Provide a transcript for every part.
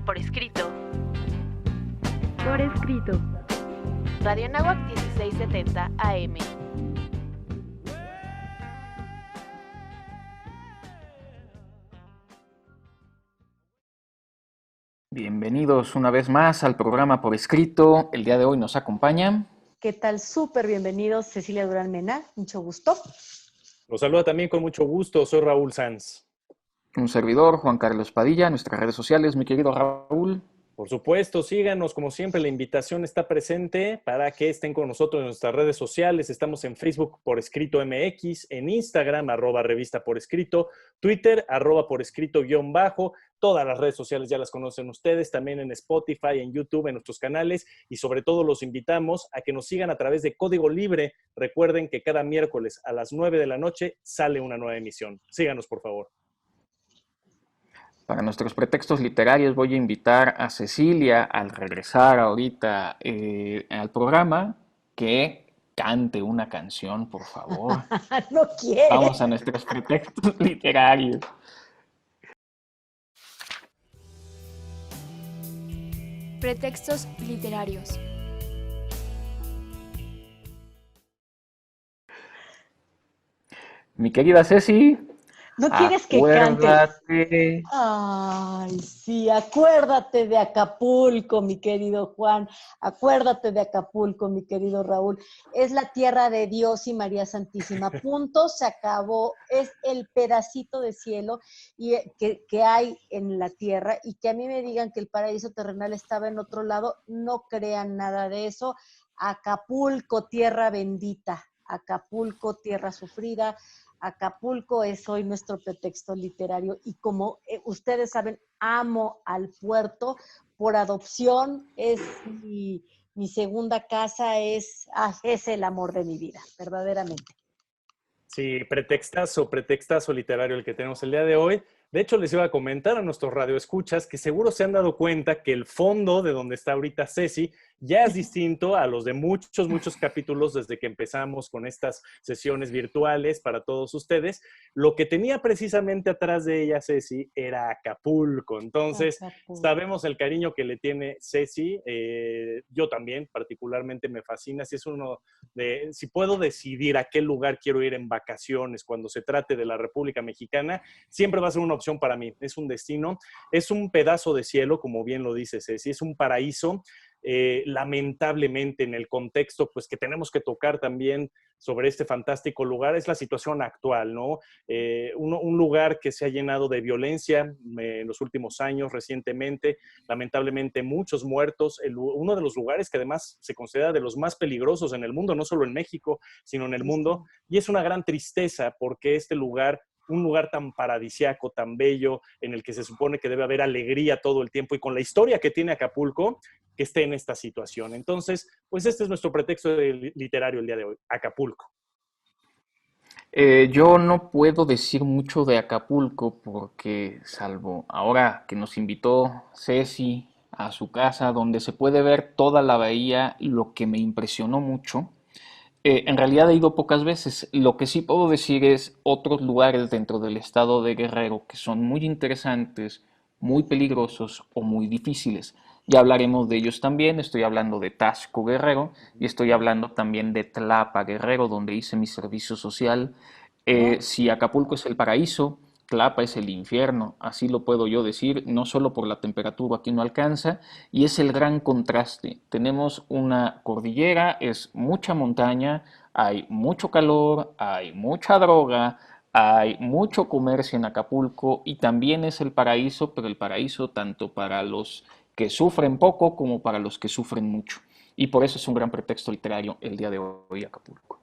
Por escrito. Por escrito. Radio Anáhuac 1670 AM. Bienvenidos una vez más al programa Por Escrito. El día de hoy nos acompaña. ¿Qué tal? Súper bienvenidos, Cecilia Durán Mena, mucho gusto. Los saluda también con mucho gusto, soy Raúl Sanz. Un servidor, Juan Carlos Padilla, nuestras redes sociales, mi querido Raúl. Por supuesto, síganos, como siempre, la invitación está presente para que estén con nosotros en nuestras redes sociales. Estamos en Facebook Por Escrito MX, en Instagram, @revista por escrito, Twitter, @por escrito _. Todas las redes sociales ya las conocen ustedes, también en Spotify, en YouTube, en nuestros canales, y sobre todo los invitamos a que nos sigan a través de Código Libre. Recuerden que cada miércoles a las 9 de la noche sale una nueva emisión. Síganos, por favor. Para nuestros pretextos literarios voy a invitar a Cecilia, al regresar ahorita al programa, que cante una canción, por favor. No quiere. Vamos a nuestros pretextos literarios. Pretextos literarios. Mi querida Ceci, ¿No quieres que cantes? acuérdate. Ay, sí, acuérdate de Acapulco, mi querido Juan. Acuérdate de Acapulco, mi querido Raúl. Es la tierra de Dios y María Santísima. Punto, se acabó. Es el pedacito de cielo que hay en la tierra, y que a mí me digan que el paraíso terrenal estaba en otro lado, no crean nada de eso. Acapulco, tierra bendita. Acapulco, tierra sufrida. Acapulco es hoy nuestro pretexto literario, y como ustedes saben, amo al puerto por adopción. Es mi segunda casa, es el amor de mi vida, verdaderamente. Sí, pretextazo literario el que tenemos el día de hoy. De hecho, les iba a comentar a nuestros radioescuchas que seguro se han dado cuenta que el fondo de donde está ahorita Ceci ya es distinto a los de muchos capítulos desde que empezamos con estas sesiones virtuales para todos ustedes. Lo que tenía precisamente atrás de ella Ceci era Acapulco. Entonces, sabemos el cariño que le tiene Ceci. Yo también, particularmente, me fascina. Si puedo decidir a qué lugar quiero ir en vacaciones cuando se trate de la República Mexicana, siempre va a ser una opción para mí. Es un destino, es un pedazo de cielo, como bien lo dice Ceci, es un paraíso. Lamentablemente, en el contexto pues que tenemos que tocar también sobre este fantástico lugar, es la situación actual, ¿no? Un lugar que se ha llenado de violencia en los últimos años, recientemente, lamentablemente muchos muertos, uno de los lugares que además se considera de los más peligrosos en el mundo, no solo en México, sino en el mundo, y es una gran tristeza porque este lugar, un lugar tan paradisiaco, tan bello, en el que se supone que debe haber alegría todo el tiempo, y con la historia que tiene Acapulco, que esté en esta situación. Entonces, pues este es nuestro pretexto literario el día de hoy, Acapulco. Yo no puedo decir mucho de Acapulco porque, salvo ahora que nos invitó Ceci a su casa, donde se puede ver toda la bahía, lo que me impresionó mucho. En realidad he ido pocas veces. Lo que sí puedo decir es otros lugares dentro del estado de Guerrero que son muy interesantes, muy peligrosos o muy difíciles. Ya hablaremos de ellos también. Estoy hablando de Taxco Guerrero y estoy hablando también de Tlapa Guerrero, donde hice mi servicio social. Si Acapulco es el paraíso, Tlapa es el infierno, así lo puedo yo decir, no solo por la temperatura, aquí no alcanza, y es el gran contraste. Tenemos una cordillera, es mucha montaña, hay mucho calor, hay mucha droga, hay mucho comercio en Acapulco, y también es el paraíso, pero el paraíso tanto para los que sufren poco como para los que sufren mucho. Y por eso es un gran pretexto literario el día de hoy Acapulco.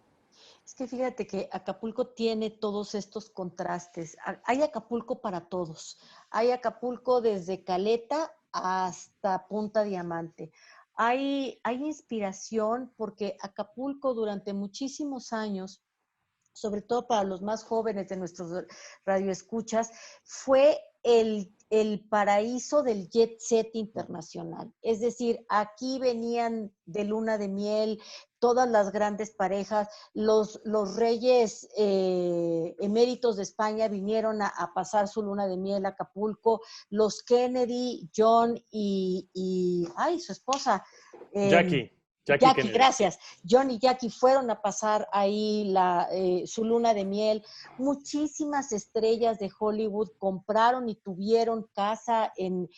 Es que fíjate que Acapulco tiene todos estos contrastes. Hay Acapulco para todos. Hay Acapulco desde Caleta hasta Punta Diamante. Hay inspiración porque Acapulco durante muchísimos años, sobre todo para los más jóvenes de nuestros radioescuchas, fue el paraíso del jet set internacional. Es decir, aquí venían de luna de miel todas las grandes parejas, los reyes eméritos de España vinieron a pasar su luna de miel a Acapulco, los Kennedy, John y su esposa. Jackie Jackie, Kennedy. gracias. John y Jackie fueron a pasar ahí su luna de miel. Muchísimas estrellas de Hollywood compraron y tuvieron casa en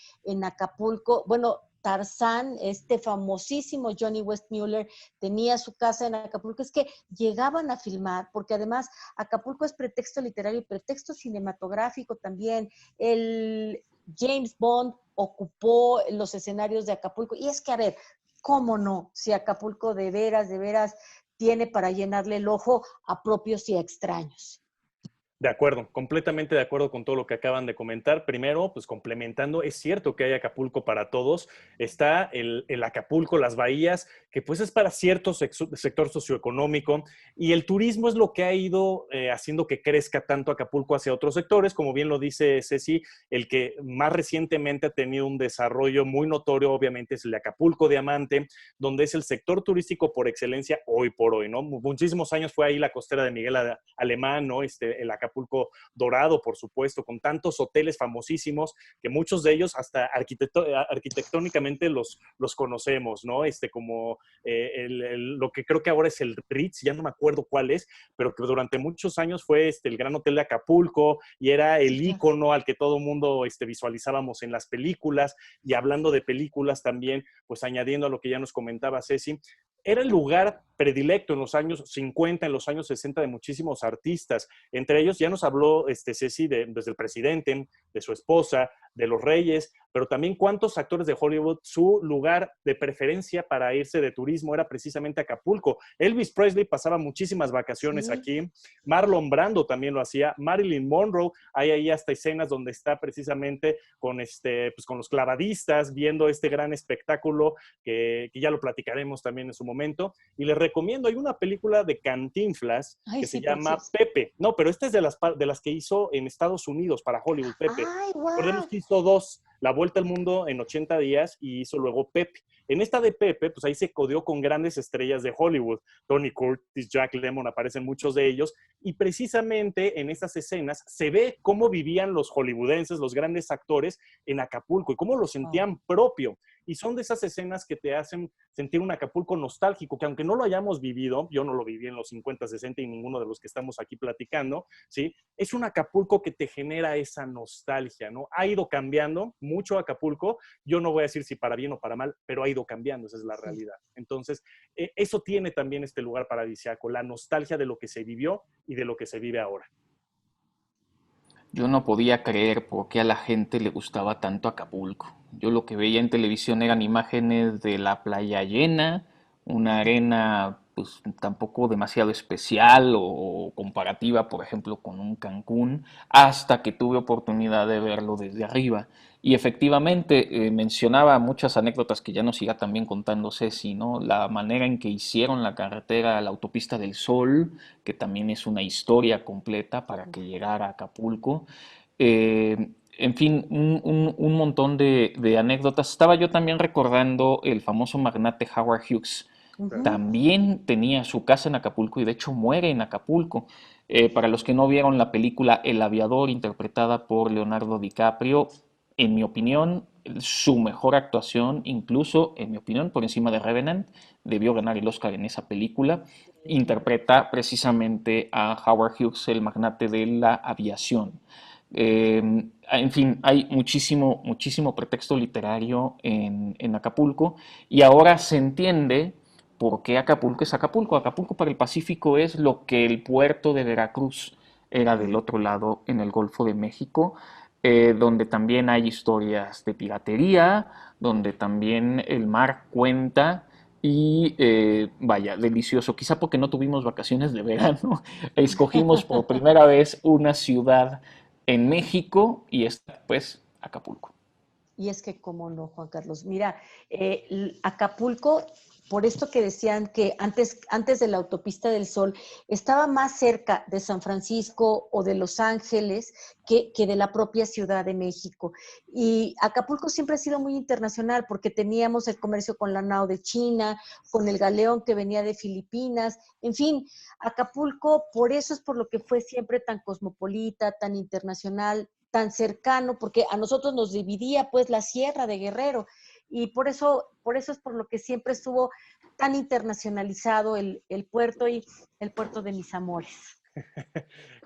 Acapulco. Bueno, Tarzán, este famosísimo Johnny Westmuller, tenía su casa en Acapulco. Es que llegaban a filmar, porque además Acapulco es pretexto literario y pretexto cinematográfico también. El James Bond ocupó los escenarios de Acapulco. Y es que, a ver, ¿cómo no? Si Acapulco de veras tiene para llenarle el ojo a propios y a extraños. De acuerdo, completamente de acuerdo con todo lo que acaban de comentar. Primero, pues complementando, es cierto que hay Acapulco para todos. Está el Acapulco, las bahías, que pues es para cierto sector socioeconómico, y el turismo es lo que ha ido haciendo que crezca tanto Acapulco hacia otros sectores. Como bien lo dice Ceci, el que más recientemente ha tenido un desarrollo muy notorio, obviamente, es el de Acapulco Diamante, donde es el sector turístico por excelencia hoy por hoy, ¿no? Muchísimos años fue ahí la costera de Miguel Alemán, ¿no? El Acapulco Dorado, por supuesto, con tantos hoteles famosísimos que muchos de ellos hasta arquitectónicamente los conocemos, ¿no? Como lo que creo que ahora es el Ritz, ya no me acuerdo cuál es, pero que durante muchos años fue el Gran Hotel de Acapulco y era el ícono al que todo el mundo visualizábamos en las películas. Y hablando de películas también, pues añadiendo a lo que ya nos comentaba Ceci, era el lugar predilecto en los años 50, en los años 60 de muchísimos artistas. Entre ellos ya nos habló Ceci desde el presidente, de su esposa, de los reyes, pero también cuántos actores de Hollywood su lugar de preferencia para irse de turismo era precisamente Acapulco. Elvis Presley pasaba muchísimas vacaciones aquí, Marlon Brando también lo hacía, Marilyn Monroe, hay ahí hasta escenas donde está precisamente con, pues con los clavadistas, viendo este gran espectáculo que ya lo platicaremos también en su momento. Y les recomiendo, hay una película de Cantinflas que se llama Pepe. No, pero esta es de las que hizo en Estados Unidos para Hollywood, Pepe. Recordemos que hizo dos, La Vuelta al Mundo en 80 días y hizo luego Pepe. En esta de Pepe, pues ahí se codeó con grandes estrellas de Hollywood. Tony Curtis, Jack Lemmon, aparecen muchos de ellos. Y precisamente en estas escenas se ve cómo vivían los hollywoodenses, los grandes actores en Acapulco y cómo lo sentían propio. Y son de esas escenas que te hacen sentir un Acapulco nostálgico, que aunque no lo hayamos vivido, yo no lo viví en los 50, 60 y ninguno de los que estamos aquí platicando, ¿sí? Es un Acapulco que te genera esa nostalgia, ¿no? Ha ido cambiando mucho Acapulco, yo no voy a decir si para bien o para mal, pero ha ido cambiando, esa es la realidad. Entonces, eso tiene también este lugar paradisíaco, la nostalgia de lo que se vivió y de lo que se vive ahora. Yo no podía creer por qué a la gente le gustaba tanto Acapulco. Yo lo que veía en televisión eran imágenes de la playa llena, una arena pues tampoco demasiado especial o comparativa, por ejemplo, con un Cancún, hasta que tuve oportunidad de verlo desde arriba. Y efectivamente mencionaba muchas anécdotas que ya nos irá también contando Ceci, ¿no? La manera en que hicieron la carretera, la autopista del Sol, que también es una historia completa para que llegara a Acapulco. En fin, un montón de anécdotas. Estaba yo también recordando el famoso magnate Howard Hughes. También tenía su casa en Acapulco y de hecho muere en Acapulco. Para los que no vieron la película El Aviador, interpretada por Leonardo DiCaprio, en mi opinión, su mejor actuación, incluso en mi opinión, por encima de Revenant, debió ganar el Oscar en esa película. Interpreta precisamente a Howard Hughes, el magnate de la aviación. En fin, hay muchísimo pretexto literario en Acapulco y ahora se entiende por qué Acapulco es Acapulco. Acapulco para el Pacífico es lo que el puerto de Veracruz era del otro lado en el Golfo de México, donde también hay historias de piratería, donde también el mar cuenta. Y vaya, delicioso. Quizá porque no tuvimos vacaciones de verano, escogimos por primera vez una ciudad en México y esta, pues, Acapulco. Y es que, cómo no, Juan Carlos. Mira, Acapulco por esto que decían que antes de la autopista del Sol, estaba más cerca de San Francisco o de Los Ángeles que de la propia Ciudad de México. Y Acapulco siempre ha sido muy internacional porque teníamos el comercio con la nao de China, con el galeón que venía de Filipinas, en fin, Acapulco, por eso es por lo que fue siempre tan cosmopolita, tan internacional, tan cercano, porque a nosotros nos dividía pues la Sierra de Guerrero, y por eso es por lo que siempre estuvo tan internacionalizado el puerto y el puerto de mis amores.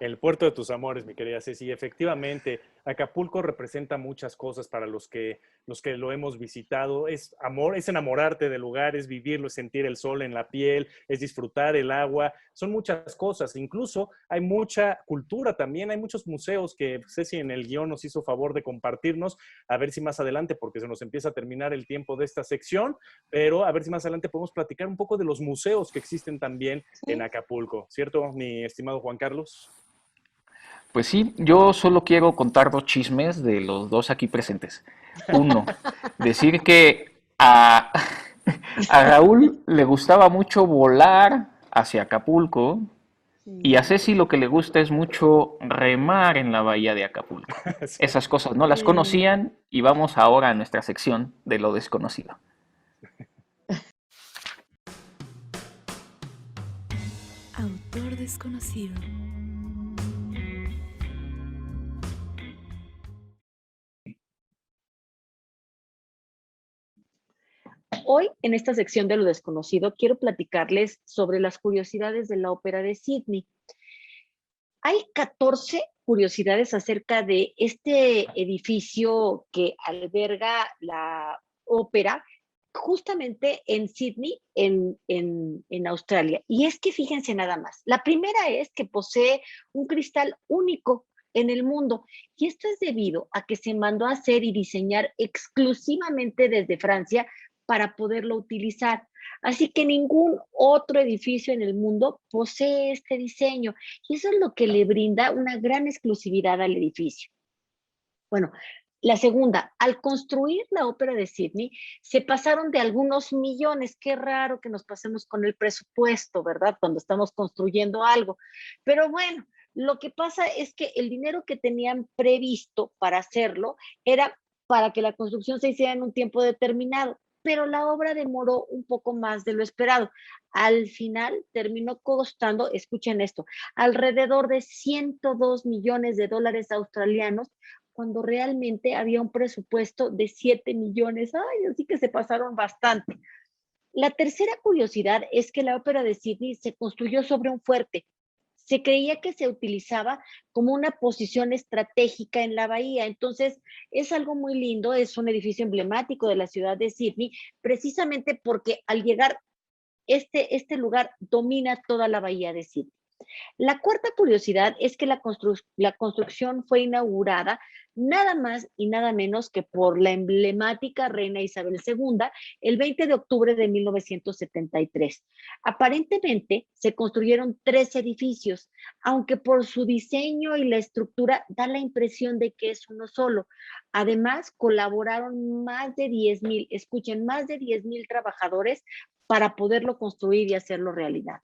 El puerto de tus amores, mi querida Ceci. Efectivamente, Acapulco representa muchas cosas para los que lo hemos visitado. Es amor, es enamorarte del lugar, es vivirlo, es sentir el sol en la piel, es disfrutar el agua. Son muchas cosas. Incluso hay mucha cultura también. Hay muchos museos que Ceci en el guión nos hizo favor de compartirnos. A ver si más adelante, porque se nos empieza a terminar el tiempo de esta sección, pero a ver si más adelante podemos platicar un poco de los museos que existen también en Acapulco. ¿Cierto, mi estimado Juan Carlos? Pues sí, yo solo quiero contar dos chismes de los dos aquí presentes. Uno, decir que a Raúl le gustaba mucho volar hacia Acapulco y a Ceci lo que le gusta es mucho remar en la bahía de Acapulco. Sí. Esas cosas no las conocían y vamos ahora a nuestra sección de lo desconocido. Autor desconocido. Hoy, en esta sección de lo desconocido, quiero platicarles sobre las curiosidades de la ópera de Sydney. Hay 14 curiosidades acerca de este edificio que alberga la ópera justamente en Sydney, en Australia. Y es que fíjense nada más. La primera es que posee un cristal único en el mundo. Y esto es debido a que se mandó a hacer y diseñar exclusivamente desde Francia para poderlo utilizar. Así que ningún otro edificio en el mundo posee este diseño. Y eso es lo que le brinda una gran exclusividad al edificio. Bueno, la segunda, al construir la ópera de Sydney, se pasaron de algunos millones. Qué raro que nos pasemos con el presupuesto, ¿verdad? Cuando estamos construyendo algo. Pero bueno, lo que pasa es que el dinero que tenían previsto para hacerlo era para que la construcción se hiciera en un tiempo determinado, pero la obra demoró un poco más de lo esperado. Al final terminó costando, escuchen esto, alrededor de 102 millones de dólares australianos, cuando realmente había un presupuesto de 7 millones. Ay, así que se pasaron bastante. La tercera curiosidad es que la ópera de Sydney se construyó sobre un fuerte. Se creía que se utilizaba como una posición estratégica en la bahía. Entonces, es algo muy lindo, es un edificio emblemático de la ciudad de Sydney, precisamente porque al llegar este lugar domina toda la bahía de Sydney. La cuarta curiosidad es que la construcción fue inaugurada nada más y nada menos que por la emblemática reina Isabel II el 20 de octubre de 1973. Aparentemente se construyeron 3 edificios, aunque por su diseño y la estructura da la impresión de que es uno solo. Además, colaboraron más de 10,000, escuchen, más de 10,000 trabajadores para poderlo construir y hacerlo realidad.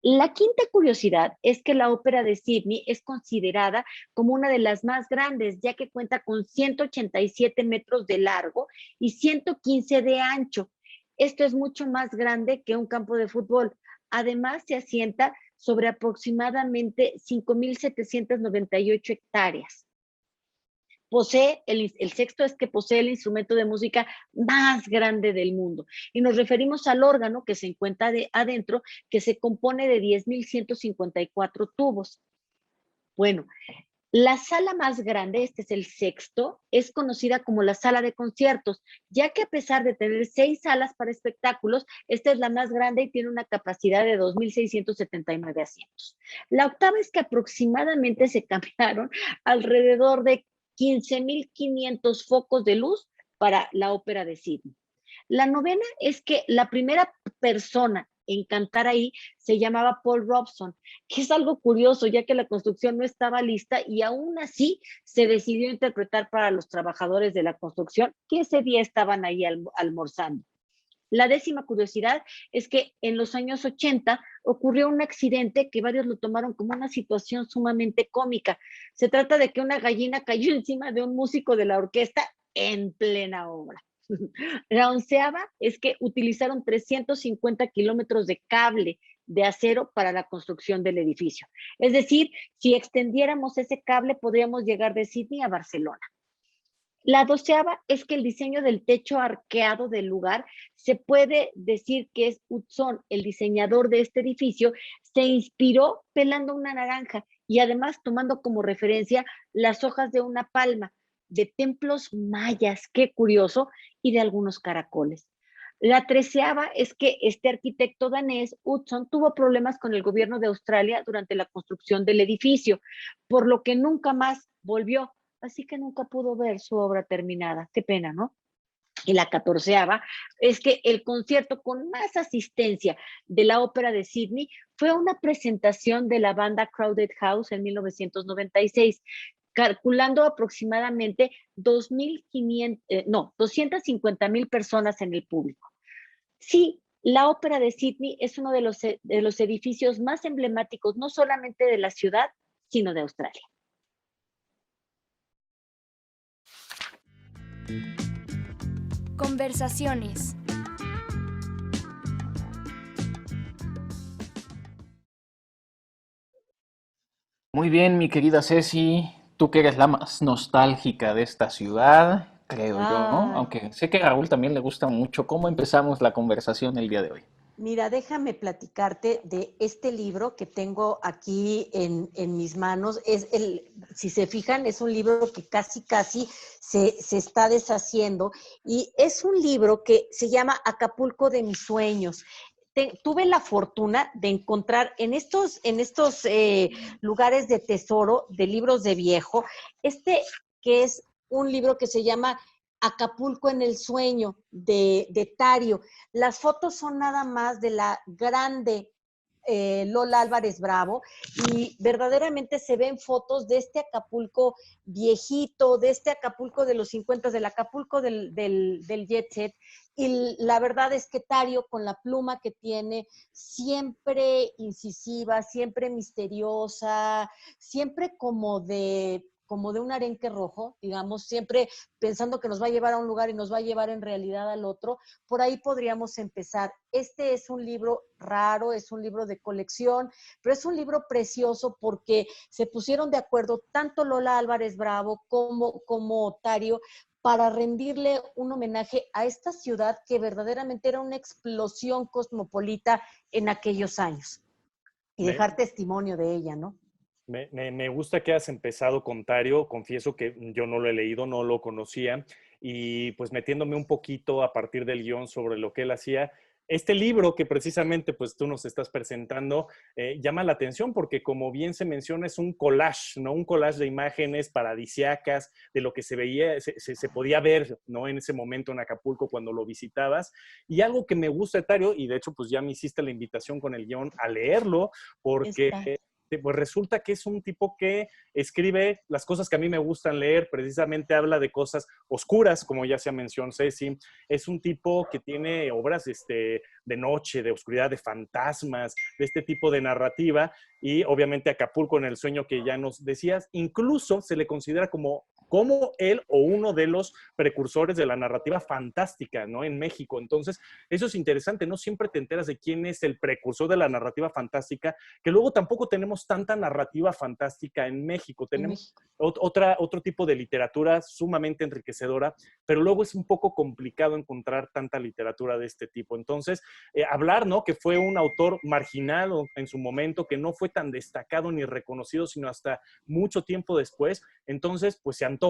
La quinta curiosidad es que la ópera de Sydney es considerada como una de las más grandes, ya que cuenta con 187 metros de largo y 115 de ancho. Esto es mucho más grande que un campo de fútbol. Además, se asienta sobre aproximadamente 5,798 hectáreas. El sexto es que posee el instrumento de música más grande del mundo. Y nos referimos al órgano que se encuentra adentro, que se compone de 10,154 tubos. Bueno, la sala más grande, este es el sexto, es conocida como la sala de conciertos, ya que a pesar de tener 6 salas para espectáculos, esta es la más grande y tiene una capacidad de 2,679 asientos. La octava es que aproximadamente se cambiaron alrededor de 15,500 focos de luz para la ópera de Sydney. La novena es que la primera persona en cantar ahí se llamaba Paul Robson, que es algo curioso, ya que la construcción no estaba lista y aún así se decidió interpretar para los trabajadores de la construcción que ese día estaban ahí almorzando. La 10ª curiosidad es que en los años 80 ocurrió un accidente que varios lo tomaron como una situación sumamente cómica. Se trata de que una gallina cayó encima de un músico de la orquesta en plena obra. La 11ª es que utilizaron 350 kilómetros de cable de acero para la construcción del edificio. Es decir, si extendiéramos ese cable, podríamos llegar de Sydney a Barcelona. La 12ª es que el diseño del techo arqueado del lugar, se puede decir que es Utzon, el diseñador de este edificio, se inspiró pelando una naranja y además tomando como referencia las hojas de una palma, de templos mayas, qué curioso, y de algunos caracoles. La 13ª es que este arquitecto danés, Utzon, tuvo problemas con el gobierno de Australia durante la construcción del edificio, por lo que nunca más volvió. Así que nunca pudo ver su obra terminada. Qué pena, ¿no? Y la 14ª es que el concierto con más asistencia de la Ópera de Sydney fue una presentación de la banda Crowded House en 1996, calculando aproximadamente 250,000 personas en el público. Sí, la Ópera de Sydney es uno de los edificios más emblemáticos, no solamente de la ciudad, sino de Australia. Conversaciones. Muy bien, mi querida Ceci, tú que eres la más nostálgica de esta ciudad, creo yo, ¿no? Ay, Aunque sé que a Raúl también le gusta mucho. ¿Cómo empezamos la conversación el día de hoy? mira, déjame platicarte de este libro que tengo aquí en mis manos. Si se fijan, es un libro que casi se está deshaciendo y es un libro que se llama Acapulco de mis sueños. Tuve la fortuna de encontrar en estos lugares de tesoro de libros de viejo, que es un libro que se llama Acapulco en el sueño, de Tario. Las fotos son nada más de la grande Lola Álvarez Bravo, y verdaderamente se ven fotos de este Acapulco viejito, de este Acapulco de los 50, del Acapulco del Jet Set, y la verdad es que Tario, con la pluma que tiene, siempre incisiva, siempre misteriosa, siempre como de un arenque rojo, digamos, siempre pensando que nos va a llevar a un lugar y nos va a llevar en realidad al otro. Por ahí podríamos empezar. Este es un libro raro, es un libro de colección, pero es un libro precioso porque se pusieron de acuerdo tanto Lola Álvarez Bravo como Otario para rendirle un homenaje a esta ciudad que verdaderamente era una explosión cosmopolita en aquellos años, y Me, dejar testimonio de ella, ¿no? me gusta que has empezado con Tario. Confieso que yo no lo he leído, no lo conocía, y pues metiéndome un poquito a partir del guión sobre lo que él hacía. Este libro que precisamente pues tú nos estás presentando llama la atención porque, como bien se menciona, es un collage, ¿no? Un collage de imágenes paradisiacas de lo que se veía, se podía ver, ¿no? En ese momento en Acapulco cuando lo visitabas. Y algo que me gusta, Tario, y de hecho pues ya me hiciste la invitación con el guión a leerlo, porque Está. pues resulta que es un tipo que escribe las cosas que a mí me gustan leer. Precisamente habla de cosas oscuras, como ya se mencionó Ceci. Es un tipo que tiene obras de noche, de oscuridad, de fantasmas, de este tipo de narrativa, y obviamente Acapulco en el sueño, que ya nos decías. Incluso se le considera como él o uno de los precursores de la narrativa fantástica, ¿no? En México. Entonces, eso es interesante, no siempre te enteras de quién es el precursor de la narrativa fantástica, que luego tampoco tenemos tanta narrativa fantástica en México. Tenemos otro tipo de literatura sumamente enriquecedora, pero luego es un poco complicado encontrar tanta literatura de este tipo. Entonces, hablar, ¿no? Que fue un autor marginal en su momento, que no fue tan destacado ni reconocido, sino hasta mucho tiempo después. Entonces, pues se antoja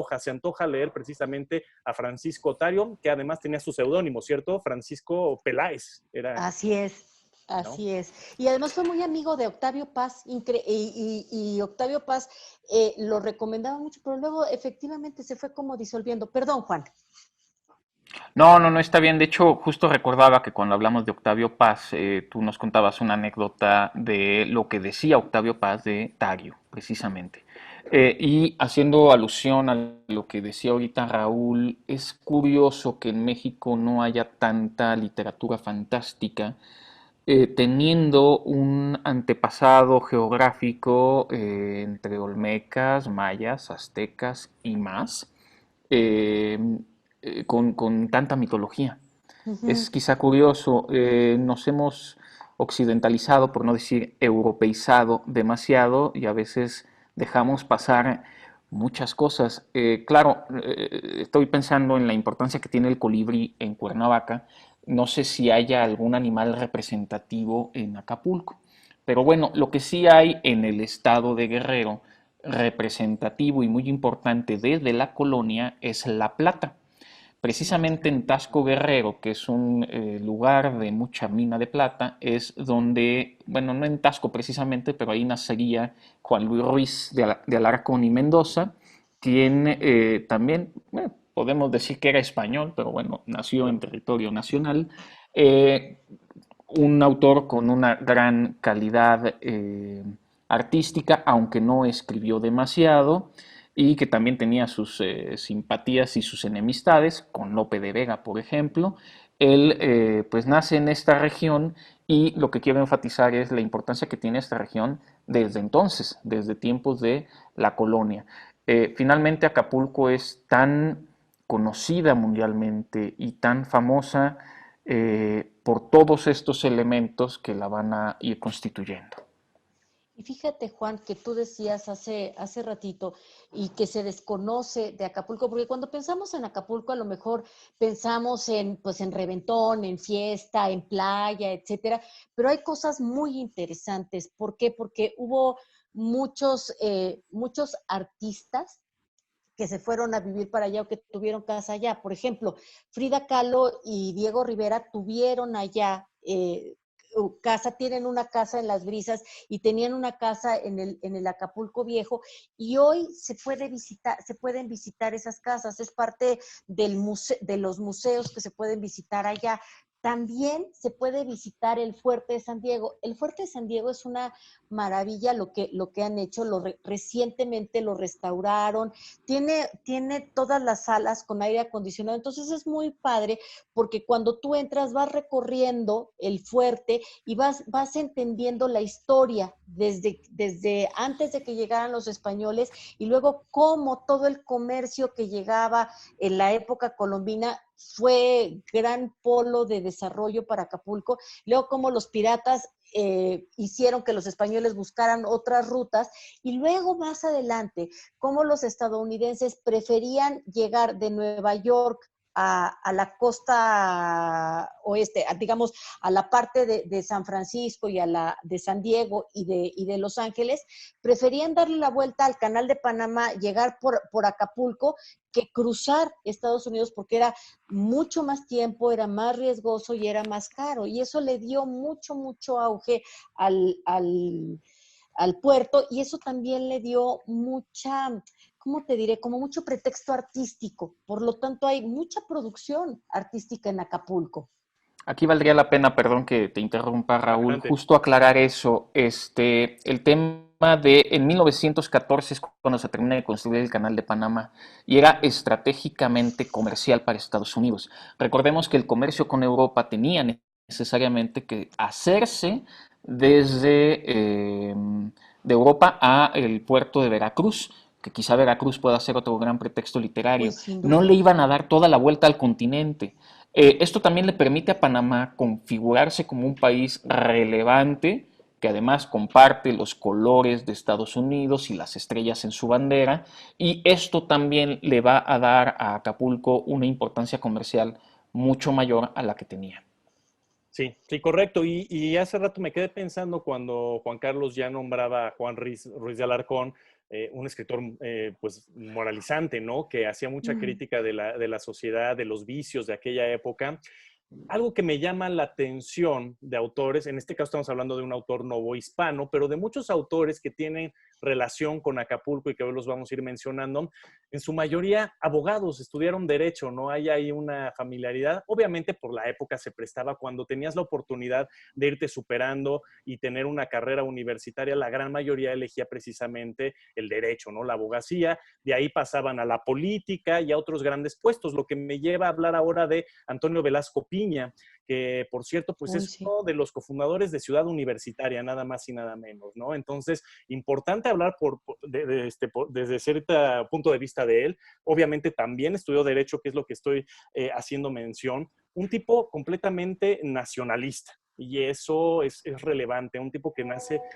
leer precisamente a Francisco Otario, que además tenía su seudónimo, ¿cierto? Francisco Peláez era, Así es, ¿no? así es. Y además fue muy amigo de Octavio Paz, y Octavio Paz lo recomendaba mucho, pero luego efectivamente se fue como disolviendo. Perdón, Juan. No, está bien. De hecho, justo recordaba que cuando hablamos de Octavio Paz, tú nos contabas una anécdota de lo que decía Octavio Paz de Tario, precisamente. Y haciendo alusión a lo que decía ahorita Raúl, es curioso que en México no haya tanta literatura fantástica, teniendo un antepasado geográfico entre olmecas, mayas, aztecas y más, eh, con tanta mitología. Es Ujú. quizá curioso, nos hemos occidentalizado, por no decir europeizado demasiado y a veces dejamos pasar muchas cosas. Claro, estoy pensando en la importancia que tiene el colibrí en Cuernavaca. No sé si haya algún animal representativo en Acapulco, pero bueno, lo que sí hay en el estado de Guerrero, representativo y muy importante desde la colonia, es la plata. Precisamente en Tasco Guerrero, que es un lugar de mucha mina de plata, es donde, bueno, no en Tasco precisamente, pero ahí nacería Juan Luis Ruiz de Alarcón y Mendoza, quien también, bueno, podemos decir que era español, pero bueno, nació en territorio nacional. Eh, un autor con una gran calidad artística, aunque no escribió demasiado, y que también tenía sus simpatías y sus enemistades, con Lope de Vega, por ejemplo. Él pues nace en esta región y lo que quiero enfatizar es la importancia que tiene esta región desde entonces, desde tiempos de la colonia. Finalmente Acapulco es tan conocida mundialmente y tan famosa por todos estos elementos que la van a ir constituyendo. Y fíjate, Juan, que tú decías hace ratito y que se desconoce de Acapulco, porque cuando pensamos en Acapulco, a lo mejor pensamos en, pues, en reventón, en fiesta, en playa, etcétera, pero hay cosas muy interesantes. ¿Por qué? Porque hubo muchos artistas que se fueron a vivir para allá o que tuvieron casa allá. Por ejemplo, Frida Kahlo y Diego Rivera tuvieron allá casa, tienen una casa en Las Brisas y tenían una casa en el Acapulco Viejo y hoy se pueden visitar esas casas, es parte de los museos que se pueden visitar allá. También se puede visitar el Fuerte de San Diego. El Fuerte de San Diego es una maravilla lo que han hecho, recientemente lo restauraron, tiene todas las salas con aire acondicionado, entonces es muy padre porque cuando tú entras vas recorriendo el fuerte y vas entendiendo la historia desde antes de que llegaran los españoles y luego cómo todo el comercio que llegaba en la época colombina fue gran polo de desarrollo para Acapulco, luego cómo los piratas hicieron que los españoles buscaran otras rutas y luego más adelante, cómo los estadounidenses preferían llegar de Nueva York a la costa oeste, digamos, a la parte de San Francisco y a la de San Diego y de Los Ángeles, preferían darle la vuelta al canal de Panamá, llegar por Acapulco, que cruzar Estados Unidos porque era mucho más tiempo, era más riesgoso y era más caro. Y eso le dio mucho auge al puerto y eso también le dio mucha, ¿cómo te diré? Como mucho pretexto artístico. Por lo tanto, hay mucha producción artística en Acapulco. Aquí valdría la pena, perdón que te interrumpa, Raúl, Adelante. justo aclarar eso. El tema de en 1914 es cuando se termina de construir el canal de Panamá y era estratégicamente comercial para Estados Unidos. Recordemos que el comercio con Europa tenía necesariamente que hacerse desde de Europa a el puerto de Veracruz, que quizá Veracruz pueda ser otro gran pretexto Uy, literario. sin No le duda. iban a dar toda la vuelta al continente. Esto también le permite a Panamá configurarse como un país relevante que además comparte los colores de Estados Unidos y las estrellas en su bandera, y esto también le va a dar a Acapulco una importancia comercial mucho mayor a la que tenía. Sí, sí, correcto. Y hace rato me quedé pensando cuando Juan Carlos ya nombraba a Juan Ruiz de Alarcón, un escritor pues moralizante, ¿no? Que hacía mucha Mm. crítica de la sociedad, de los vicios de aquella época. Algo que me llama la atención de autores, en este caso estamos hablando de un autor novohispano, pero de muchos autores que tienen relación con Acapulco y que hoy los vamos a ir mencionando, en su mayoría abogados, estudiaron derecho, no hay ahí una familiaridad. Obviamente por la época se prestaba cuando tenías la oportunidad de irte superando y tener una carrera universitaria, la gran mayoría elegía precisamente el derecho, ¿no? La abogacía, de ahí pasaban a la política y a otros grandes puestos, lo que me lleva a hablar ahora de Antonio Velasco Piña, que por cierto, pues Uy, es sí. uno de los cofundadores de Ciudad Universitaria, nada más y nada menos, ¿no? Entonces, importante hablar desde cierto punto de vista de él. Obviamente también estudió Derecho, que es lo que estoy haciendo mención. Un tipo completamente nacionalista. Y eso es relevante, un tipo que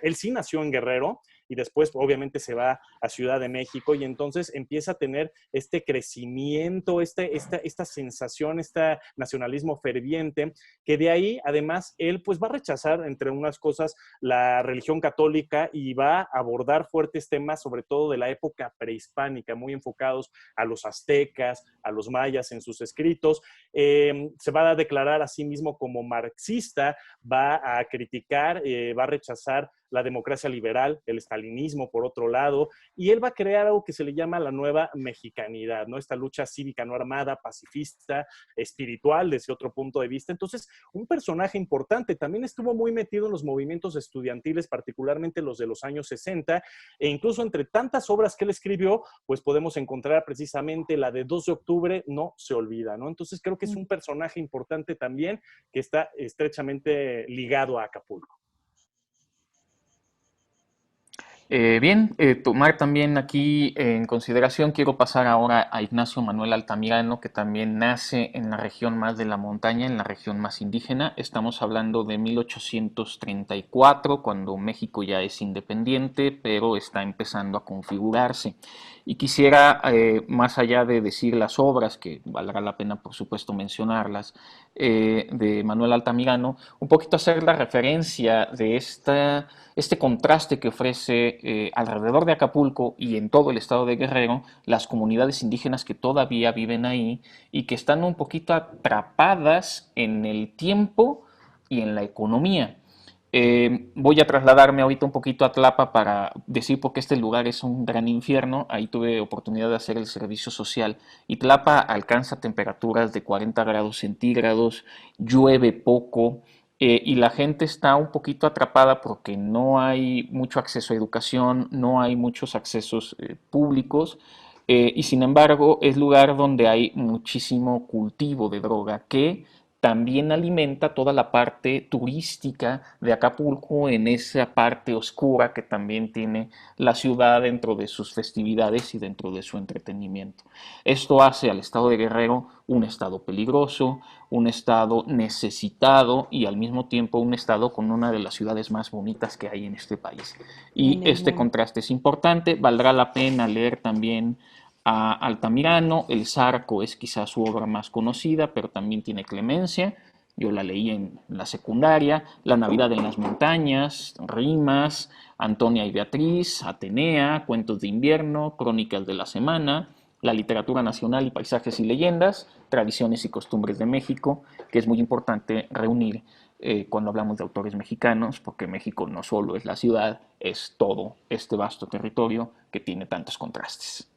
él sí nació en Guerrero y después obviamente se va a Ciudad de México y entonces empieza a tener este crecimiento, esta sensación, este nacionalismo ferviente, que de ahí además él pues va a rechazar entre unas cosas la religión católica y va a abordar fuertes temas sobre todo de la época prehispánica, muy enfocados a los aztecas, a los mayas en sus escritos. Se va a declarar a sí mismo como marxista, va a criticar, va a rechazar la democracia liberal, el estalinismo por otro lado, y él va a crear algo que se le llama la nueva mexicanidad, ¿no? Esta lucha cívica no armada, pacifista, espiritual desde otro punto de vista. Entonces, un personaje importante, también estuvo muy metido en los movimientos estudiantiles, particularmente los de los años 60, e incluso entre tantas obras que él escribió, pues podemos encontrar precisamente la de 2 de octubre, no se olvida, ¿no? Entonces, creo que es un personaje importante también que está estrechamente ligado a Acapulco. Bien, tomar también aquí en consideración, quiero pasar ahora a Ignacio Manuel Altamirano, que también nace en la región más de la montaña, en la región más indígena. Estamos hablando de 1834, cuando México ya es independiente, pero está empezando a configurarse. Y quisiera, más allá de decir las obras, que valdrá la pena por supuesto mencionarlas, de Manuel Altamirano, un poquito hacer la referencia de este contraste que ofrece alrededor de Acapulco y en todo el estado de Guerrero las comunidades indígenas que todavía viven ahí y que están un poquito atrapadas en el tiempo y en la economía. Voy a trasladarme ahorita un poquito a Tlapa para decir por qué este lugar es un gran infierno. Ahí tuve oportunidad de hacer el servicio social y Tlapa alcanza temperaturas de 40 grados centígrados, llueve poco, y la gente está un poquito atrapada porque no hay mucho acceso a educación, no hay muchos accesos públicos, y sin embargo es lugar donde hay muchísimo cultivo de droga que también alimenta toda la parte turística de Acapulco en esa parte oscura que también tiene la ciudad dentro de sus festividades y dentro de su entretenimiento. Esto hace al estado de Guerrero un estado peligroso, un estado necesitado y al mismo tiempo un estado con una de las ciudades más bonitas que hay en este país. Y En el este mundo. contraste es importante, valdrá la pena leer también a Altamirano. El Zarco es quizás su obra más conocida, pero también tiene Clemencia. Yo la leí en la secundaria, La Navidad en las Montañas, Rimas, Antonia y Beatriz, Atenea, Cuentos de Invierno, Crónicas de la Semana, La Literatura Nacional y Paisajes y Leyendas, Tradiciones y Costumbres de México, que es muy importante reunir cuando hablamos de autores mexicanos, porque México no solo es la ciudad, es todo este vasto territorio que tiene tantos contrastes.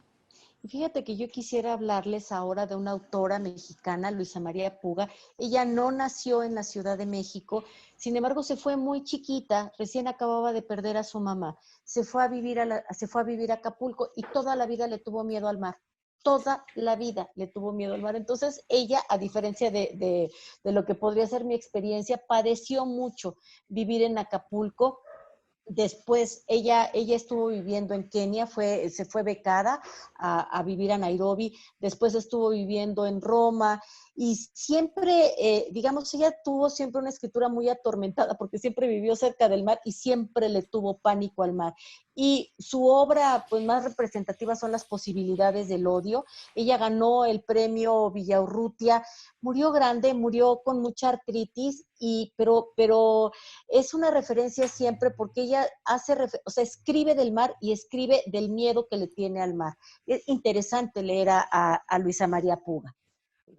Y fíjate que yo quisiera hablarles ahora de una autora mexicana, Luisa María Puga. Ella no nació en la Ciudad de México, sin embargo se fue muy chiquita, recién acababa de perder a su mamá. Se fue a vivir a Acapulco y toda la vida le tuvo miedo al mar. Toda la vida le tuvo miedo al mar. Entonces ella, a diferencia de lo que podría ser mi experiencia, padeció mucho vivir en Acapulco. Después ella estuvo viviendo en Kenia, se fue becada a vivir a Nairobi, después estuvo viviendo en Roma y siempre, digamos, ella tuvo siempre una escritura muy atormentada porque siempre vivió cerca del mar y siempre le tuvo pánico al mar. Y su obra pues, más representativa son Las posibilidades del odio. Ella ganó el premio Villaurrutia, murió grande, murió con mucha artritis, pero es una referencia siempre porque ella escribe del mar y escribe del miedo que le tiene al mar. Es interesante leer a Luisa María Puga.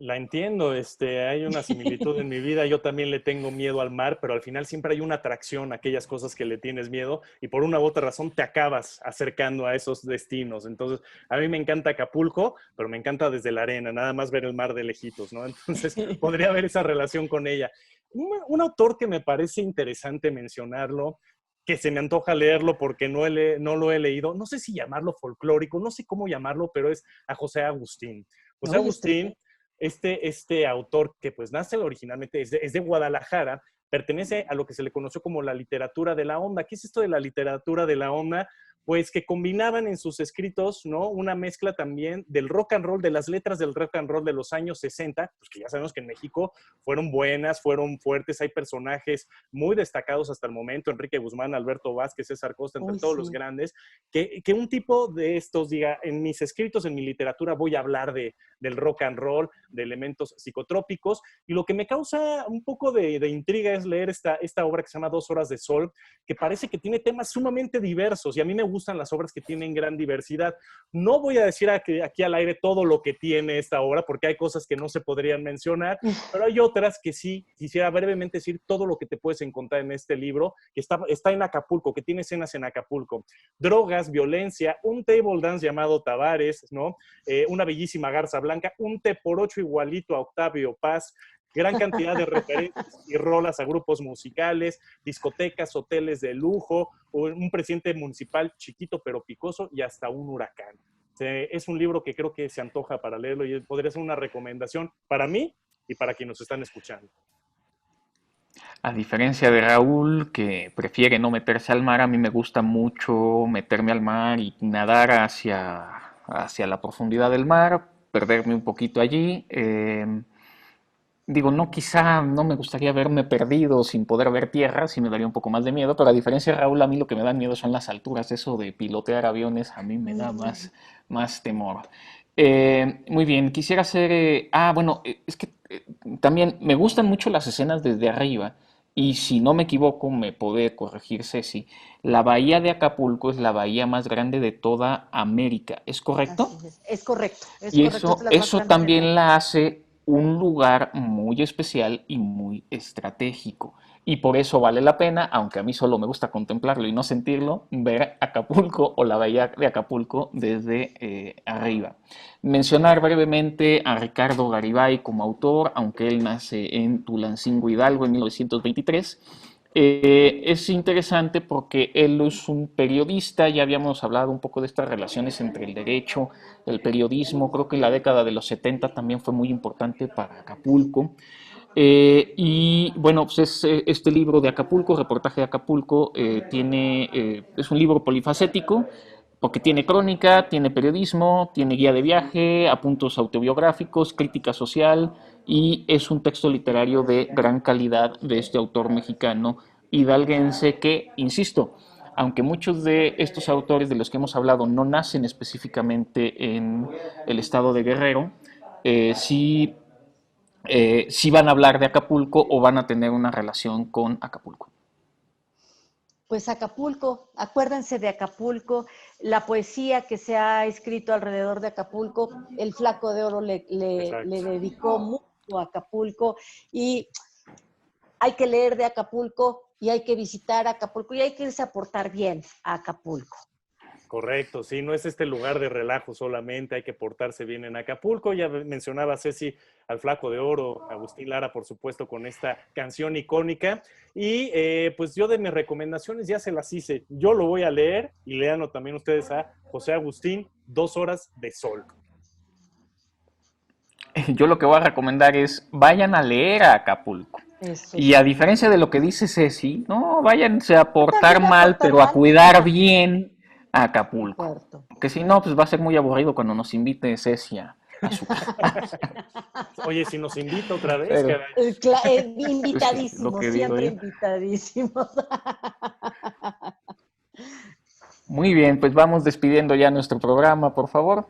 La entiendo, hay una similitud en mi vida, yo también le tengo miedo al mar, pero al final siempre hay una atracción a aquellas cosas que le tienes miedo y por una u otra razón te acabas acercando a esos destinos. Entonces, a mí me encanta Acapulco, pero me encanta desde la arena, nada más ver el mar de lejitos, ¿no? Entonces, podría haber esa relación con ella. Un autor que me parece interesante mencionarlo, que se me antoja leerlo porque no lo he leído, no sé si llamarlo folclórico, no sé cómo llamarlo, pero es a José Agustín. José Oye, Agustín, este autor que pues nace originalmente, es de Guadalajara, pertenece a lo que se le conoció como la literatura de la onda. ¿Qué es esto de la literatura de la onda? Pues que combinaban en sus escritos, ¿no? Una mezcla también del rock and roll, de las letras del rock and roll de los años 60, pues que ya sabemos que en México fueron buenas, fueron fuertes, hay personajes muy destacados hasta el momento, Enrique Guzmán, Alberto Vázquez, César Costa, entre todos los grandes, que un tipo de estos diga, en mis escritos, en mi literatura voy a hablar del rock and roll, de elementos psicotrópicos, y lo que me causa un poco de intriga es leer esta obra que se llama 2 horas de sol, que parece que tiene temas sumamente diversos, y a mí me gustan las obras que tienen gran diversidad. No voy a decir aquí al aire todo lo que tiene esta obra, porque hay cosas que no se podrían mencionar, pero hay otras que sí quisiera brevemente decir todo lo que te puedes encontrar en este libro, que está en Acapulco, que tiene escenas en Acapulco. Drogas, violencia, un table dance llamado Tavares, ¿no? Una bellísima garza blanca, un té por 8 igualito a Octavio Paz, gran cantidad de referencias y rolas a grupos musicales, discotecas, hoteles de lujo, un presidente municipal chiquito pero picoso y hasta un huracán. Es un libro que creo que se antoja para leerlo y podría ser una recomendación para mí y para quienes nos están escuchando. A diferencia de Raúl, que prefiere no meterse al mar, a mí me gusta mucho meterme al mar y nadar hacia la profundidad del mar, perderme un poquito allí. Digo, no, quizá no me gustaría verme perdido sin poder ver tierra, sí me daría un poco más de miedo, pero a diferencia de Raúl, a mí lo que me da miedo son las alturas, eso de pilotear aviones a mí me da más temor. Muy bien, quisiera hacer... bueno, es que también me gustan mucho las escenas desde arriba, y si no me equivoco, me puede corregir Ceci, la bahía de Acapulco es la bahía más grande de toda América, ¿es correcto? Así es correcto, es Y correcto, es de las más eso grandes del también mundo. la hace un lugar muy especial y muy estratégico. Y por eso vale la pena, aunque a mí solo me gusta contemplarlo y no sentirlo, ver Acapulco o la bahía de Acapulco desde arriba. Mencionar brevemente a Ricardo Garibay como autor, aunque él nace en Tulancingo Hidalgo en 1923. Es interesante porque él es un periodista, ya habíamos hablado un poco de estas relaciones entre el derecho, el periodismo, creo que en la década de los 70 también fue muy importante para Acapulco. Y bueno, pues este libro de Acapulco, Reportaje de Acapulco, es un libro polifacético porque tiene crónica, tiene periodismo, tiene guía de viaje, apuntos autobiográficos, crítica social y es un texto literario de gran calidad de este autor mexicano hidalguense que, insisto, aunque muchos de estos autores de los que hemos hablado no nacen específicamente en el estado de Guerrero, sí van a hablar de Acapulco o van a tener una relación con Acapulco. Pues Acapulco, acuérdense de Acapulco, la poesía que se ha escrito alrededor de Acapulco, el Flaco de Oro le dedicó mucho a Acapulco y hay que leer de Acapulco y hay que visitar Acapulco y hay que irse a portar bien a Acapulco. Correcto, sí, no es este lugar de relajo solamente, hay que portarse bien en Acapulco. Ya mencionaba Ceci al Flaco de Oro, Agustín Lara, por supuesto, con esta canción icónica. Y pues yo de mis recomendaciones ya se las hice. Yo lo voy a leer y leanlo también ustedes a José Agustín, 2 horas de sol. Yo lo que voy a recomendar es vayan a leer a Acapulco. Eso Y sí. a diferencia de lo que dice Ceci, no váyanse a portar También a mal, portar pero a mal. cuidar bien a Acapulco. Acuerdo. Porque si no, pues va a ser muy aburrido cuando nos invite Ceci a su casa. Oye, si nos invita otra vez, Pero, caray. Invitadísimos, lo que digo siempre yo. invitadísimos. Muy bien, pues vamos despidiendo ya nuestro programa, por favor.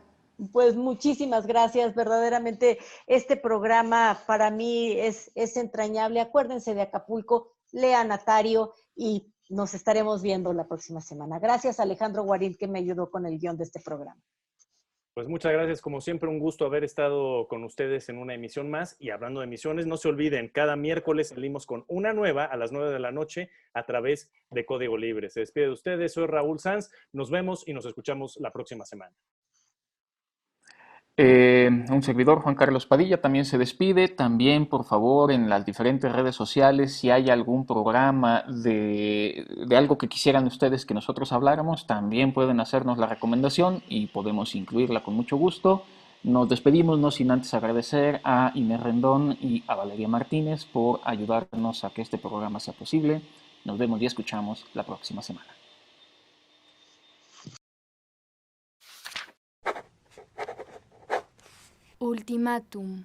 Pues muchísimas gracias, verdaderamente este programa para mí es entrañable. Acuérdense de Acapulco, lean Atario y nos estaremos viendo la próxima semana. Gracias Alejandro Guarín que me ayudó con el guión de este programa. Pues muchas gracias, como siempre, un gusto haber estado con ustedes en una emisión más. Y hablando de emisiones, no se olviden, cada miércoles salimos con una nueva a las 9 de la noche a través de Código Libre. Se despide de ustedes, soy Raúl Sanz, nos vemos y nos escuchamos la próxima semana. Un servidor, Juan Carlos Padilla, también se despide. También, por favor, en las diferentes redes sociales, si hay algún programa de algo que quisieran ustedes que nosotros habláramos, también pueden hacernos la recomendación y podemos incluirla con mucho gusto. Nos despedimos, no sin antes agradecer a Inés Rendón y a Valeria Martínez por ayudarnos a que este programa sea posible. Nos vemos y escuchamos la próxima semana. Ultimátum.